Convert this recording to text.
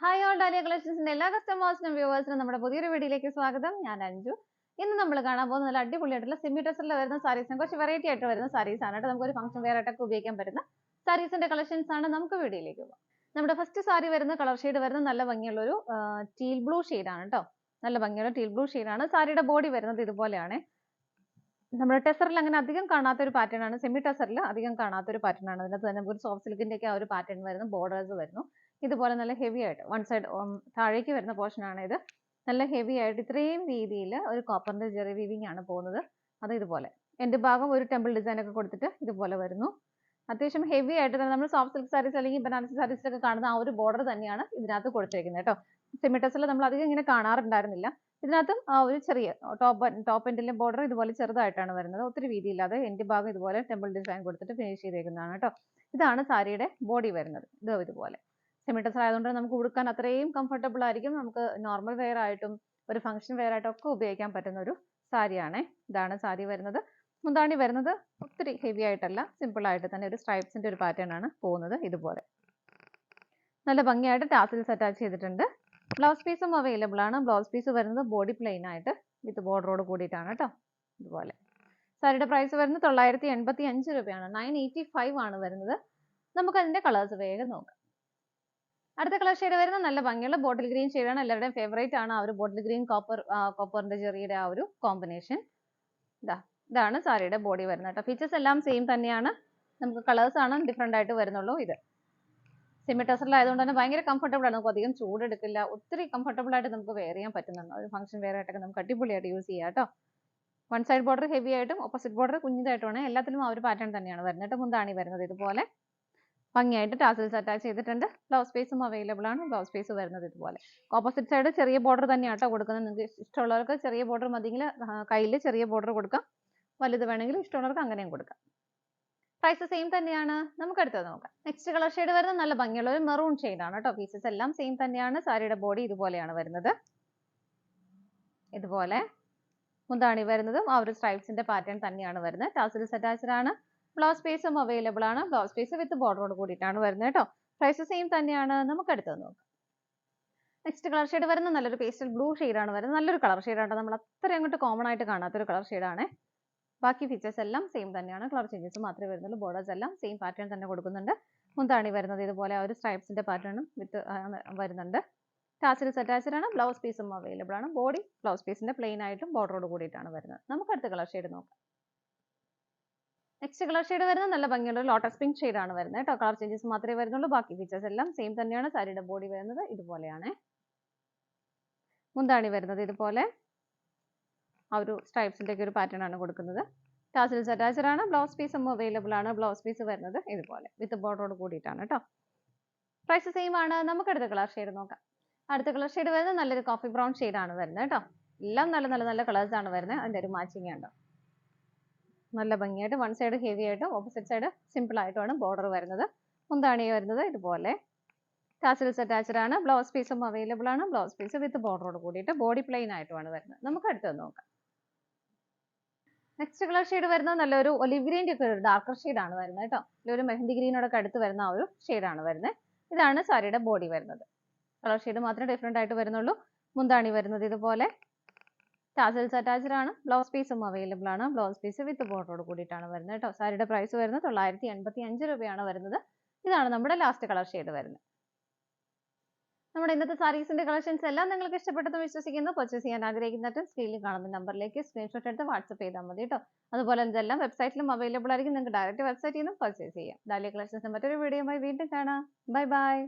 Hi all dahlia കളക്ഷൻസിന്റെ എല്ലാ കസ്റ്റമേഴ്സിനും വ്യൂവേഴ്സിനും നമ്മുടെ പുതിയൊരു വീഡിയോയിലേക്ക് സ്വാഗതം. ഞാൻ അഞ്ജു. ഇന്ന് നമ്മൾ കാണാൻ പോകുന്ന നല്ല അടിപൊളിയായിട്ടുള്ള സെമി ടസറിൽ വരുന്ന സാരീസിനെ കുറച്ച് വെറൈറ്റി ആയിട്ട് വരുന്ന സാരീസ് ആണ്. നമുക്ക് ഒരു ഫംഗ്ഷൻ വെയർ ആയിട്ടൊക്കെ ഉപയോഗിക്കാൻ പറ്റുന്ന സാരീസിന്റെ കളക്ഷൻസ് ആണ്. നമുക്ക് വീഡിയോയിലേക്ക് പോകാം. നമ്മുടെ ഫസ്റ്റ് സാരി വരുന്ന കളർ ഷെയ്ഡ് വരുന്ന നല്ല ഭംഗിയുള്ള ഒരു ടീൽ ബ്ലൂ ഷെയ്ഡാണ് കേട്ടോ. നല്ല ഭംഗിയുള്ള ടീൽ ബ്ലൂ ഷെയ്ഡാണ്. സാരിയുടെ ബോഡി വരുന്നത് ഇതുപോലെയാണ്. നമ്മുടെ ടെസറിൽ അങ്ങനെ അധികം കാണാത്ത ഒരു പാറ്റേൺ ആണ്. സെമി ടെസറിൽ അധികം കാണാത്ത ഒരു പാറ്റേൺ ആണ്. അതിനകത്ത് തന്നെ ഒരു സോഫ്റ്റ് സിൽക്കിന്റെ ഒക്കെ ആ ഒരു പാറ്റേൺ വരുന്നു. ബോർഡേഴ്സ് വരുന്നു. ഇതുപോലെ നല്ല ഹെവി ആയിട്ട് വൺ സൈഡ് താഴേക്ക് വരുന്ന പോർഷൻ ആണ് ഇത്. നല്ല ഹെവി ആയിട്ട് ഇത്രയും രീതിയിൽ ഒരു കോപ്പറിന്റെ ജെറി വീവിംഗ് ആണ് പോകുന്നത്. അത് ഇതുപോലെ എന്റെ ഭാഗം ഒരു ടെമ്പിൾ ഡിസൈൻ ഒക്കെ കൊടുത്തിട്ട് ഇതുപോലെ വരുന്നു. അത്യാവശ്യം ഹെവി ആയിട്ട് തന്നെ നമ്മൾ സോഫ്റ്റ് സിൽക്ക് സാരീസ് അല്ലെങ്കിൽ ബനാറസി സാരീസിലൊക്കെ കാണുന്ന ആ ഒരു ബോർഡർ തന്നെയാണ് ഇതിനകത്ത് കൊടുത്തിരിക്കുന്നത് കേട്ടോ. സെമി ടെസറിൽ നമ്മൾ അധികം ഇങ്ങനെ കാണാറുണ്ടായിരുന്നില്ല. ഇതിനകത്തും ആ ഒരു ചെറിയ ടോപ്പ് എൻഡിലെ ബോർഡർ ഇതുപോലെ ചെറുതായിട്ടാണ് വരുന്നത്. ഒത്തിരി വീതിയില്ലാതെ എൻഡ് ഭാഗം ഇതുപോലെ ടെമ്പിൾ ഡിസൈൻ കൊടുത്തിട്ട് ഫിനിഷ് ചെയ്തേക്കുന്നതാണ് കേട്ടോ. ഇതാണ് സാരിയുടെ ബോഡി വരുന്നത്. ഇതുപോലെ സെമി ടെസർ ആയതുകൊണ്ട് നമുക്ക് ഉടുക്കാൻ അത്രയും കംഫർട്ടബിൾ ആയിരിക്കും. നമുക്ക് നോർമൽ വെയർ ആയിട്ടും ഒരു ഫംഗ്ഷൻ വെയർ ആയിട്ടും ഒക്കെ ഉപയോഗിക്കാൻ പറ്റുന്ന ഒരു സാരിയാണ്. ഇതാണ് സാരി വരുന്നത്. മുന്താണി വരുന്നത് ഒത്തിരി ഹെവി ആയിട്ടല്ല, സിമ്പിൾ ആയിട്ട് തന്നെ ഒരു സ്ട്രൈപ്സിന്റെ ഒരു പാറ്റേൺ ആണ് പോകുന്നത്. ഇതുപോലെ നല്ല ഭംഗിയായിട്ട് ടാസിൽസ് അറ്റാച്ച് ചെയ്തിട്ടുണ്ട്. ബ്ലൗസ് പീസും അവൈലബിൾ ആണ്. ബ്ലൗസ് പീസ് വരുന്നത് ബോഡി പ്ലെയിൻ ആയിട്ട് വിത്ത് ബോർഡറോട് കൂടിയിട്ടാണ് കേട്ടോ. ഇതുപോലെ സാരിയുടെ പ്രൈസ് വരുന്നത് 985 രൂപയാണ്. 985 ആണ് വരുന്നത്. നമുക്ക് അതിന്റെ കളേഴ്സ് വേഗം നോക്കാം. അടുത്ത കളർ ഷെയ്ഡ് വരുന്നത് നല്ല ഭംഗിയുള്ള ബോട്ടിൽ ഗ്രീൻ ഷെയ്ഡാണ്. എല്ലാവരുടെയും ഫേവറേറ്റ് ആണ് ആ ഒരു ബോട്ടിൽ ഗ്രീൻ കോപ്പറിന്റെ ജെറിയുടെ ആ ഒരു കോമ്പിനേഷൻ. ഇതാണ് സാരിയുടെ ബോഡി വരുന്നത് കേട്ടോ. ഫീച്ചേഴ്സ് എല്ലാം സെയിം തന്നെയാണ്. നമുക്ക് കളേഴ്സ് ആണ് ഡിഫറെന്റ് ആയിട്ട് വരുന്നുള്ളൂ. ഇത് സെമി ടെസറിൽ ആയതുകൊണ്ട് തന്നെ ഭയങ്കര കംഫർട്ടബിൾ ആണ്. നമുക്ക് അധികം ചൂടെടുക്കില്ല. ഒത്തിരി കംഫർട്ടബിൾ ആയിട്ട് നമുക്ക് വെയർ ചെയ്യാൻ പറ്റുന്നുണ്ട്. ഒരു ഫംഗ്ഷൻ വെയർ ആയിട്ടൊക്കെ നമുക്ക് അടിപൊളിയായിട്ട് യൂസ് ചെയ്യാം കേട്ടോ. വൺ സൈഡ് ബോർഡർ ഹെവി ആയിട്ടും ഓപ്പോസിറ്റ് ബോർഡർ കുഞ്ഞിതായിട്ടുമാണ്. എല്ലാത്തിലും ആ ഒരു പാറ്റേൺ തന്നെയാണ് വരുന്നത് കേട്ടോ. മുന്താണി വരുന്നത് ഇതുപോലെ ഭംഗിയായിട്ട് ടാസൽസ് അറ്റാച്ച് ചെയ്തിട്ടുണ്ട്. ബ്ലൗസ് പീസും അവൈലബിൾ ആണ്. ബ്ലൗസ് പീസ് വരുന്നത് ഇതുപോലെ ഓപ്പോസിറ്റ് സൈഡ് ചെറിയ ബോർഡർ തന്നെയാണ് കേട്ടോ കൊടുക്കുന്നത്. നിങ്ങൾക്ക് ഇഷ്ടമുള്ളവർക്ക് ചെറിയ ബോർഡർ മതിയെങ്കിൽ കയ്യിൽ ചെറിയ ബോർഡർ കൊടുക്കാം. വലുത് വേണമെങ്കിൽ ഇഷ്ടമുള്ളവർക്ക് അങ്ങനെയും കൊടുക്കാം. പ്രൈസ് സെയിം തന്നെയാണ്. നമുക്ക് അടുത്തത് നോക്കാം. നെക്സ്റ്റ് കളർ ഷെയ്ഡ് വരുന്നത് നല്ല ഭംഗിയുള്ള ഒരു മെറൂൺ ഷെയ്ഡാണ് കേട്ടോ. പീസസ് എല്ലാം സെയിം തന്നെയാണ്. സാരിയുടെ ബോഡി ഇതുപോലെയാണ് വരുന്നത്. ഇതുപോലെ മുന്താണി വരുന്നതും ആ ഒരു സ്ട്രൈപ്സിന്റെ പാറ്റേൺ തന്നെയാണ് വരുന്നത്. ടാസൽസ് അറ്റാച്ച്ഡ് ആണ്. ബ്ലൗസ് പീസും അവൈലബിൾ ആണ്. ബ്ലൗസ് പീസ് വിത്ത് ബോർഡറോട് കൂടിയിട്ടാണ് വരുന്നത് കേട്ടോ. പ്രൈസ് സെയിം തന്നെയാണ്. നമുക്ക് അടുത്തത് നോക്കാം. നെക്സ്റ്റ് കളർ ഷെയ്ഡ് വരുന്നത് നല്ലൊരു പേസ്റ്റൽ ബ്ലൂ ഷെയ്ഡാണ് വരുന്നത്. നല്ലൊരു കളർ ഷെയ്ഡാണ്. നമ്മൾ അത്ര അങ്ങോട്ട് കോമൺ ആയിട്ട് കാണാത്തൊരു കളർ ഷെയ്ഡാണ്. ബാക്കി ഫീച്ചേഴ്സ് എല്ലാം സെയിം തന്നെയാണ്. കളർ ചേഞ്ചസ് മാത്രമേ വരുന്നുള്ളൂ. ബോർഡേഴ്സ് എല്ലാം സെയിം പാറ്റേൺ തന്നെ കൊടുക്കുന്നുണ്ട്. മുന്താണി വരുന്നത് ഇതുപോലെ ആ ഒരു സ്ട്രൈപ്സിന്റെ പാറ്റേണും വിത്ത് വരുന്നുണ്ട്. ടാസൽസ് അറ്റാച്ച്ഡ് ആണ്. ബ്ലൗസ് പീസും അവൈലബിൾ ആണ്. ബോഡി ബ്ലൗസ് പീസിന്റെ പ്ലെയിൻ ആയിട്ടും ബോർഡറോട് കൂടിയിട്ടാണ് വരുന്നത്. നമുക്ക് അടുത്ത കളർ ഷെയ്ഡ് നോക്കാം. നെക്സ്റ്റ് കളർ ഷെയ്ഡ് വരുന്നത് നല്ല ഭംഗിയുള്ള ലോട്ടസ് പിങ്ക് ഷെയ്ഡാണ് വരുന്നത് കേട്ടോ. കളർ ചേഞ്ചസ് മാത്രമേ വരുന്നുള്ളൂ. ബാക്കി ഫീച്ചേഴ്സ് എല്ലാം സെയിം തന്നെയാണ്. സാരിയുടെ ബോഡി വരുന്നത് ഇതുപോലെയാണ്. മുന്താണി വരുന്നത് ഇതുപോലെ ആ ഒരു സ്ട്രൈപ്സിന്റെ ഒക്കെ ഒരു പാറ്റേൺ ആണ് കൊടുക്കുന്നത്. ടാസൽസ് അറ്റാച്ച്ഡ് ആണ്. ബ്ലൗസ് പീസും അവൈലബിൾ ആണ്. ബ്ലൗസ് പീസ് വരുന്നത് ഇതുപോലെ വിത്ത് ബോർഡറോട് കൂടിയിട്ടാണ് കേട്ടോ. പ്രൈസ് സെയിം ആണ്. നമുക്ക് അടുത്ത കളർ ഷെയ്ഡ് നോക്കാം. അടുത്ത കളർ ഷെയ്ഡ് വരുന്നത് നല്ലൊരു കോഫി ബ്രൗൺ ഷെയ്ഡാണ് വരുന്നത് കേട്ടോ. എല്ലാം നല്ല നല്ല നല്ല കളേഴ്സ് ആണ് വരുന്നത്. അതിന്റെ ഒരു മാച്ചിങ് ഉണ്ടോ. നല്ല ഭംഗിയായിട്ട് വൺ സൈഡ് ഹെവി ആയിട്ടും ഓപ്പോസിറ്റ് സൈഡ് സിമ്പിൾ ആയിട്ടുമാണ് ബോർഡർ വരുന്നത്. മുന്താണി വരുന്നത് ഇതുപോലെ ടാസൽസ് അറ്റാച്ച്ഡ് ആണ്. ബ്ലൗസ് പീസും അവൈലബിൾ ആണ്. ബ്ലൗസ് പീസ് വിത്ത് ബോർഡറോട് കൂടിയിട്ട് ബോഡി പ്ലെയിൻ ആയിട്ടുമാണ് വരുന്നത്. നമുക്ക് അടുത്തത് നോക്കാം. നെക്സ്റ്റ് കളർ ഷെയ്ഡ് വരുന്നത് നല്ലൊരു ഒലിവ് ഗ്രീൻ്റെ ഒക്കെ ഒരു ഡാർക്കർ ഷെയ്ഡാണ് വരുന്നത് കേട്ടോ. ഒരു മെഹന്തി ഗ്രീനോടൊക്കെ അടുത്ത് വരുന്ന ആ ഒരു ഷെയ്ഡാണ് വരുന്നത്. ഇതാണ് സാരിയുടെ ബോഡി വരുന്നത്. കളർ ഷെയ്ഡ് മാത്രമേ ഡിഫറെന്റ് ആയിട്ട് വരുന്നുള്ളൂ. മുന്താണി വരുന്നത് ഇതുപോലെ ടാസൽസ് അറ്റാച്ച്ഡ് ആണ്. ബ്ലൗസ് പീസും അവൈലബിൾ ആണ്. ബ്ലൗസ് പീസ് വിത്ത് ബോർഡറോട് കൂടിയിട്ടാണ് വരുന്നത് കേട്ടോ. സാരിയുടെ പ്രൈസ് വരുന്നത് 985 രൂപയാണ് വരുന്നത്. ഇതാണ് നമ്മുടെ ലാസ്റ്റ് കളർ ഷെയ്ഡ് വരുന്നത്. നമ്മുടെ ഇന്നത്തെ സാരീസിന്റെ കളക്ഷൻസ് എല്ലാം നിങ്ങൾക്ക് ഇഷ്ടപ്പെട്ടെന്ന് വിശ്വസിക്കുന്നു. പർച്ചേസ് ചെയ്യാൻ ആഗ്രഹിക്കുന്നിട്ട് സ്ക്രീനിൽ കാണുന്ന നമ്പറിലേക്ക് സ്ക്രീൻഷോട്ട് എടുത്ത് വാട്സ്ആപ്പ് ചെയ്താൽ മതി കേട്ടോ. അതുപോലെ ഇതെല്ലാം വെബ്സൈറ്റിലും അവൈലബിൾ ആയിരിക്കും. നിങ്ങൾക്ക് ഡയറക്റ്റ് വെബ്സൈറ്റിൽ നിന്നും പർച്ചേസ് ചെയ്യാം. ഡാലിയ കളക്ഷൻസ് മറ്റൊരു വീഡിയോയുമായി വീണ്ടും കാണാം. Bye bye.